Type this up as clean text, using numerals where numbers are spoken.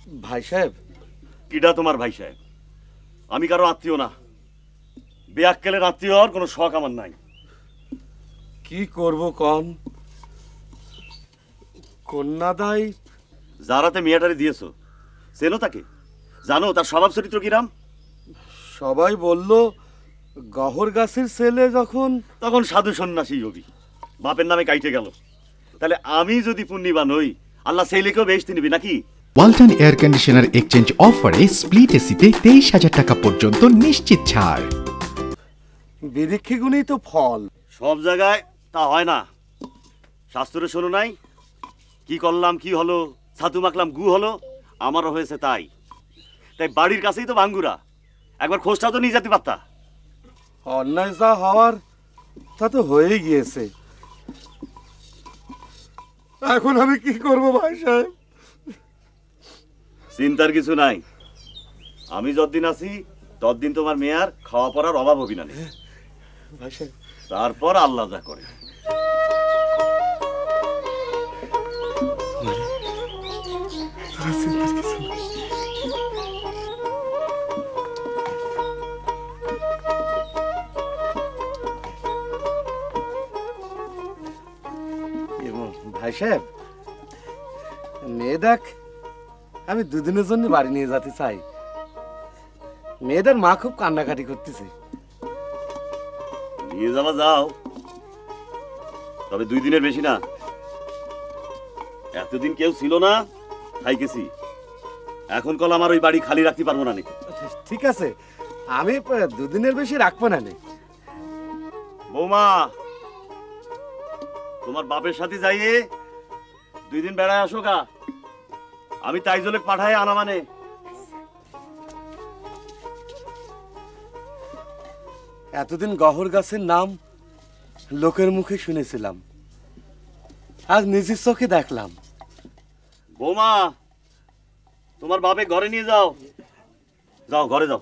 ভাই সাহেব। কিডা তোমার ভাই সাহেব? আমি কারো আত্মীয় না। বেয়াক্কেলের আত্মীয় হওয়ার কোনো শখ আমার নাই। কি করব কন? কন্যাদাই যারাতে মিয়াটারে দিয়েছো, চেনো তাকে? জানো তার স্বভাব চরিত্র কিরাম? সবাই বলল গহর গাছের ছেলে যখন তখন সাধু সন্ন্যাসী হবি, বাপের নামে কাইটে গেল। তাহলে আমি যদি পুণ্যবান হই, আল্লাহ সেই লেখেও বেহেশত নিবি নাকি? ওয়ালটন এয়ার কন্ডিশনার এক্সচেঞ্জ অফারে স্প্লিট এসিতে 23,000 টাকা পর্যন্ত নিশ্চিত ছাড়। বিরিক্ষি গুণই তো ফল। সব জায়গায় তা হয় না। শাস্ত্রে শোনো নাই, কি করলাম কি হলো, ছাতু মাখলাম গু হলো। আমারও হয়েছে তাই। তাই বাড়ির কাছেই তো ভাঙ্গুরা, একবার খোঁজটা তো নিয়ে যেতে পারতা। অন্যায় যা হওয়ার তা তো হয়েই গিয়েছে। এখন আমি কি করব ভাই সাহেব? চিন্তার কিছু নাই। আমি যতদিন আছি ততদিন তোমার মেয়ার খাওয়া পড়ার অভাব হবি না। ভাই সাহেব তারপর আল্লাহ যা করে। ভাই সাহেব, মেয়ে দেখ, আমি দুদিনের জন্য বাড়ি নিয়ে যেতে চাই। মেয়েদের মা খুব কান্নাকাটি করতেছে। নিয়ে যাওয়া যাও, তবে 2 দিনের বেশি না। এতদিন কেউ ছিল না, খাইকেছি। এখন কল আমার ওই বাড়ি খালি রাখতে পারবো না। ঠিক আছে, আমি 2 দিনের বেশি রাখবো না। বৌমা, তোমার বাপের সাথে যাইয়ে 2 দিন বেড়ায় আসো গা। আমি তাইজলে পাঠায় আনা মানে। এতদিন গহর গাছের নাম লোকের মুখে শুনেছিলাম, আজ নিজের চোখে দেখলাম। বৌমা, তোমার বাপে ঘরে নিয়ে যাও। যাও ঘরে যাও।